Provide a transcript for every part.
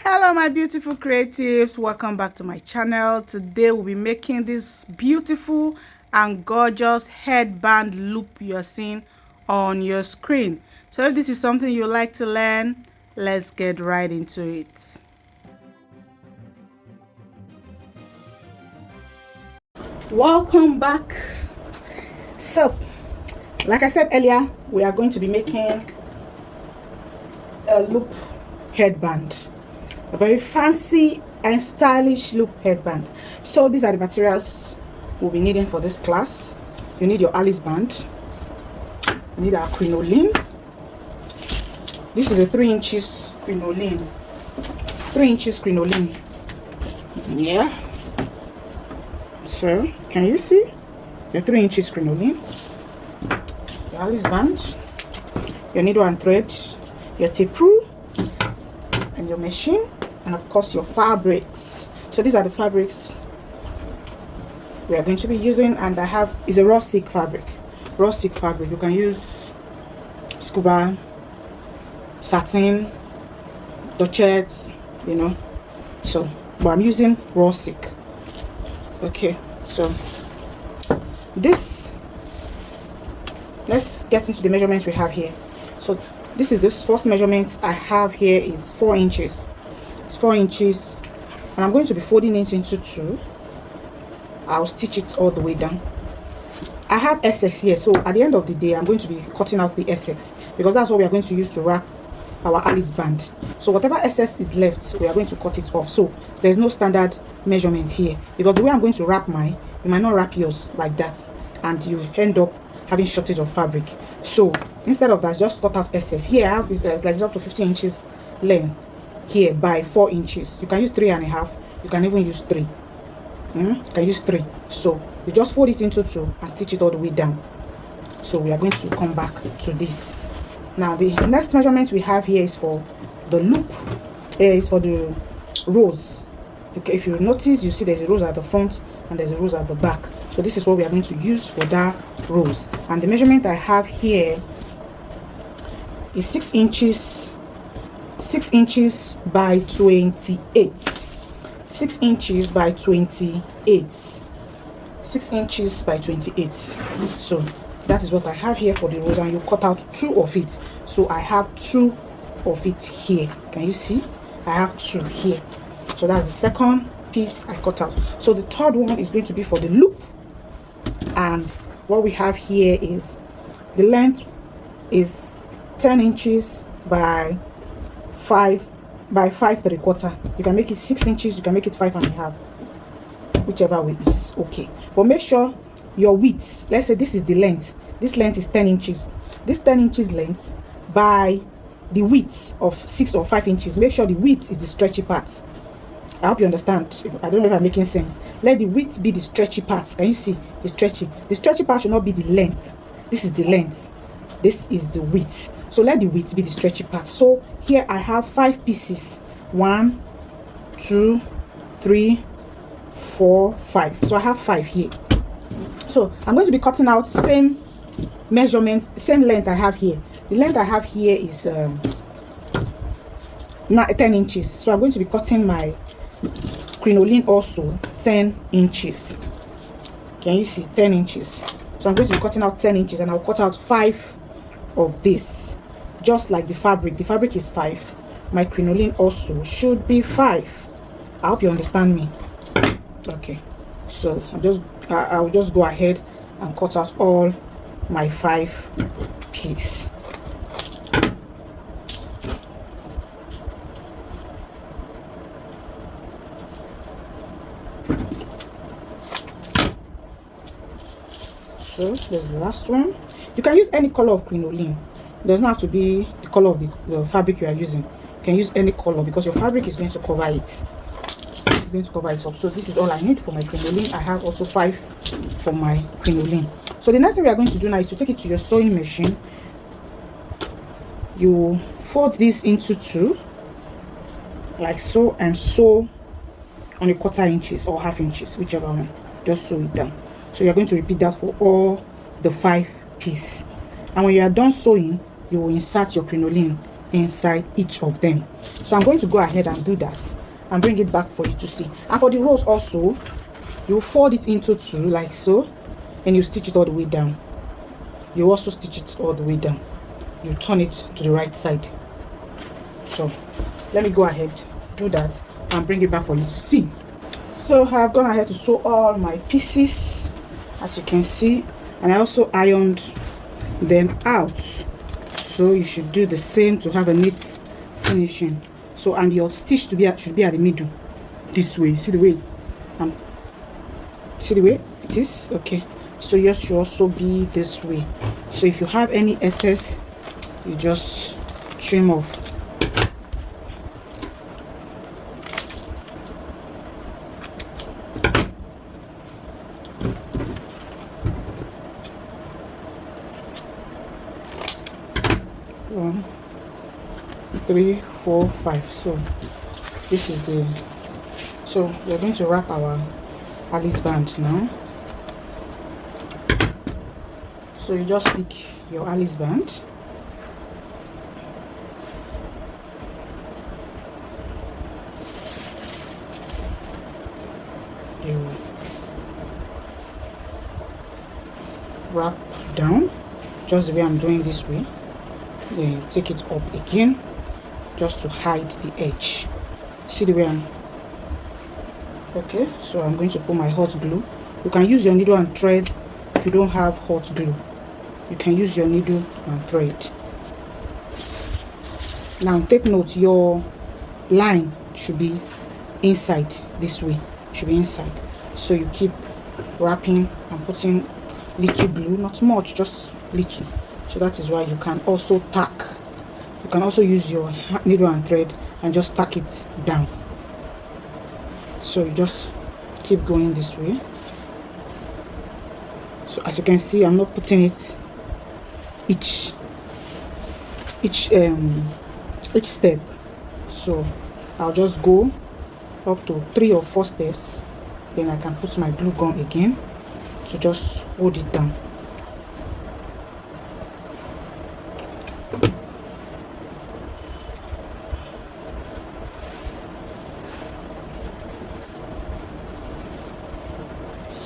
Hello my beautiful creatives, welcome back to my channel. Today we'll be making this beautiful and gorgeous headband loop you're seeing on your screen. So if this is something you like to learn, let's get right into it. Welcome back. So like I said earlier, we are going to be making a loop headband, a very fancy and stylish loop headband. So these are the materials we'll be needing for this class. You need your Alice band, you need our crinoline. This is a 3 inches crinoline, 3 inches crinoline. Yeah, so can you see the 3 inches crinoline, your Alice band, your needle and thread, your tape rule, and your machine, and of course your fabrics. So these are the fabrics we are going to be using, and I have is a raw silk fabric. Raw silk fabric, you can use scuba, satin, duchette, you know. So but I'm using raw silk. Okay, so this, let's get into the measurements we have here. So this first measurement I have here is 4 inches. It's 4 inches, and I'm going to be folding it into 2. I'll stitch it all the way down. I have excess here, so at the end of the day I'm going to be cutting out the excess, because that's what we are going to use to wrap our Alice band. So whatever excess is left, we are going to cut it off. So there's no standard measurement here, because the way I'm going to wrap mine, you might not wrap yours like that, and you end up having shortage of fabric. So instead of that, just cut out excess. Here I have is like up to 15 inches length here by 4 inches. You can use 3.5, you can even use 3. You can use 3. So you just fold it into 2 and stitch it all the way down. So we are going to come back to this. Now the next measurement we have here is for the loop, is for the rows. Okay, if you notice, you see there's a rose at the front and there's a rose at the back. So this is what we are going to use for that rose. And the measurement I have here is 6 inches by 28. 6 inches by 28. 6 inches by 28. So that is what I have here for the rose, and you cut out 2 of it. So I have 2 of it here. Can you see? I have 2 here. So that's the second piece I cut out. So the third one is going to be for the loop, and what we have here is the length is 10 inches by 5.75. You can make it 6 inches, you can make it 5.5, whichever way is okay. But make sure your width, let's say this is the length, this length is 10 inches. This 10 inches length by the width of 6 or 5 inches, make sure the width is the stretchy part. I hope you understand. I don't know if I'm making sense. Let the width be the stretchy part. Can you see? The stretchy part should not be the length. This is the length, this is the width. So let the width be the stretchy part. So here I have 5 pieces. 1, 2, 3, 4, 5. So I have 5 here. So I'm going to be cutting out same measurements, same length I have here. The length I have here is 10 inches. So I'm going to be cutting my crinoline also 10 inches. Can you see? 10 inches. So I'm going to be cutting out 10 inches, and I'll cut out 5 of this, just like the fabric. The fabric is 5. My crinoline also should be 5. I hope you understand me. Okay, so I'll just go ahead and cut out all my 5 pieces. So there's the last one. You can use any color of crinoline. It doesn't have to be the color of the fabric you are using. You can use any color, because your fabric is going to cover it. It's going to cover it up. So this is all I need for my crinoline. I have also 5 for my crinoline. So the next thing we are going to do now is to take it to your sewing machine. You fold this into 2 like so, and sew on a 1/4 inches or 1/2 inches, whichever one. Just sew it down. So you're going to repeat that for all the 5 pieces. And when you are done sewing, you will insert your crinoline inside each of them. So I'm going to go ahead and do that and bring it back for you to see. And for the rows also, you fold it into two like so, and you stitch it all the way down. You also stitch it all the way down. You turn it to the right side. So let me go ahead, do that, and bring it back for you to see. So I've gone ahead to sew all my pieces, as you can see, and I also ironed them out. So you should do the same to have a neat finishing. So, and your stitch should be at the middle, this way. See the way see the way it is? Okay, so yours should also be this way. So if you have any excess, you just trim off. One, 3, 4, 5. So this is the, so we're going to wrap our Alice band now. So you just pick your Alice band, you wrap down just the way I'm doing this way, then you take it up again just to hide the edge. See the way I'm, okay, so I'm going to put my hot glue. You can use your needle and thread. If you don't have hot glue, you can use your needle and thread. Now take note, your line should be inside, this way, should be inside. So you keep wrapping and putting little glue, not much, just little. So that is why you can also tack. You can also use your needle and thread and just tack it down. So you just keep going this way. So as you can see, I'm not putting it each step. So I'll just go up to 3 or 4 steps, then I can put my glue gun again to just hold it down.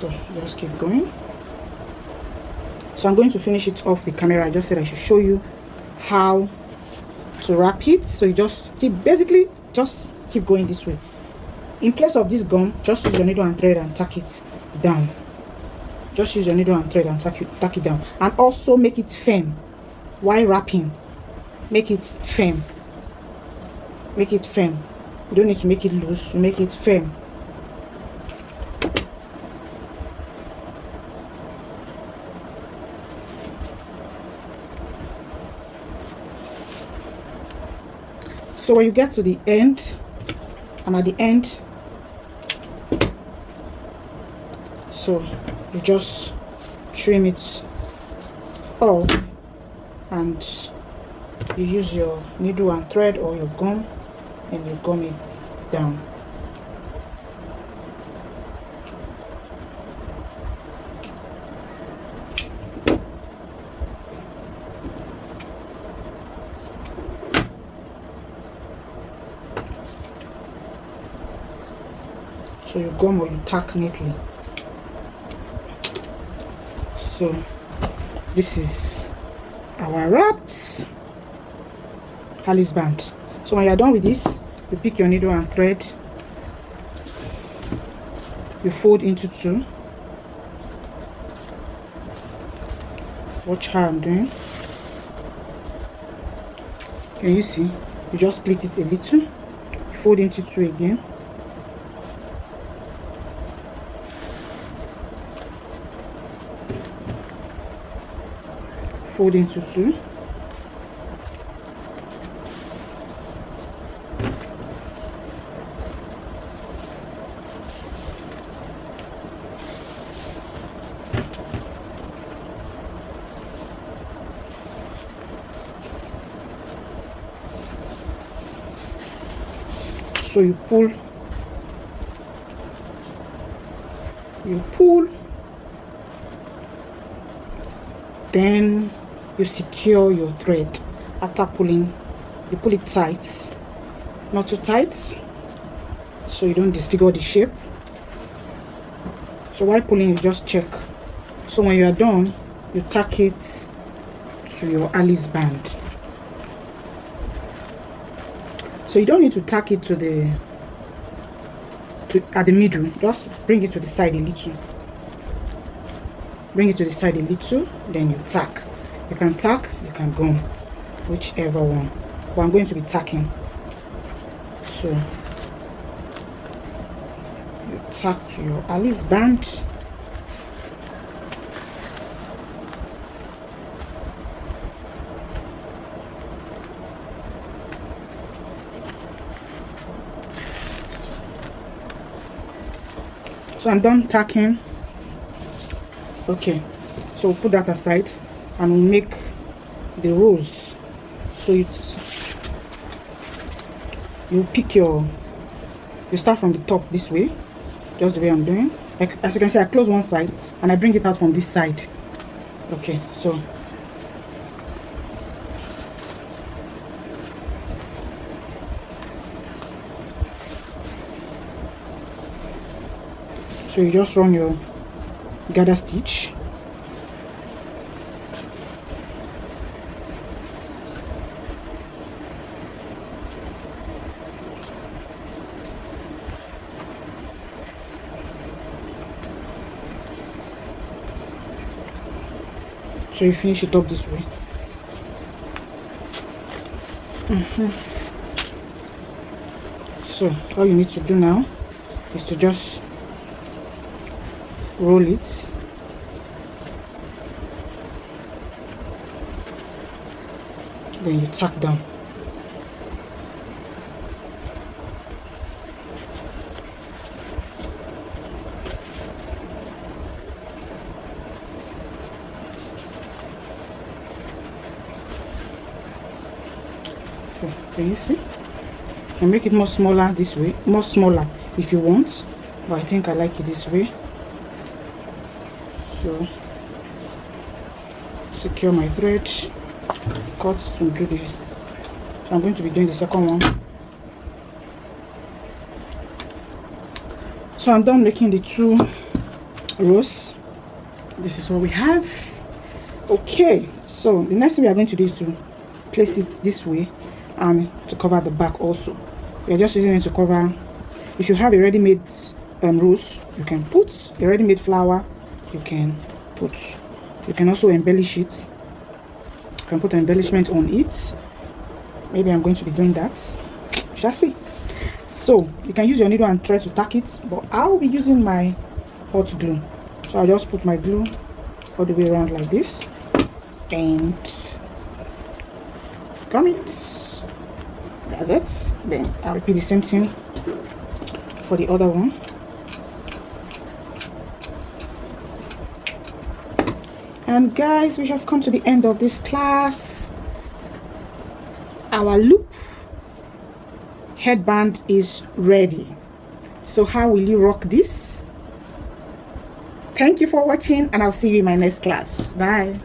So just keep going. So I'm going to finish it off the camera. I just said I should show you how to wrap it. So you just keep, basically just keep going this way. In place of this gum, just use your needle and thread and tack it down. Just use your needle and thread and tack it down, and also make it firm while wrapping. Make it firm. Make it firm. You don't need to make it loose, you make it firm. So when you get to the end, and at the end, so you just trim it off, and you use your needle and thread or your gum, and you gum it down. So you gum or you tack neatly. So this is our wrapped Alice band. So when you're done with this, you pick your needle and thread, you fold into 2. Watch how I'm doing. Can you see? You just split it a little, you fold into 2 again. Fold into 2. So you pull, then you secure your thread after pulling you pull it tight, not too tight, so you don't disfigure the shape. So while pulling, you just check. So when you are done, you tack it to your Alice band. So you don't need to tack it at the middle. Just bring it to the side a little. Bring it to the side a little, then you tack. You can tack, you can go, whichever one. But I'm going to be tacking. So you tack to your Alice band. So I'm done tacking. Okay, so we'll put that aside and we'll make the rose. So you start from the top this way, just the way I'm doing. Like as you can see, I close one side and I bring it out from this side. Okay, so you just run your gather stitch. So you finish it up this way. So all you need to do now is to just roll it. Then you tack down. So can you see? You can make it more smaller this way, more smaller if you want, but I think I like it this way. So secure my thread, cut to do the. So I'm going to be doing the second one. So I'm done making the two rows. This is what we have. Okay, so the next thing we are going to do is to place it this way and to cover the back also. We are just using it to cover. If you have a ready-made rose, you can put a ready-made flower. You can put. You can also embellish it. You can put an embellishment on it. Maybe I'm going to be doing that. Shall see. So you can use your needle and try to tack it, but I'll be using my hot glue. So I'll just put my glue all the way around like this and come it. That's it. Then I'll repeat the same thing for the other one. And guys, we have come to the end of this class. Our loop headband is ready. So how will you rock this? Thank you for watching, and I'll see you in my next class. Bye.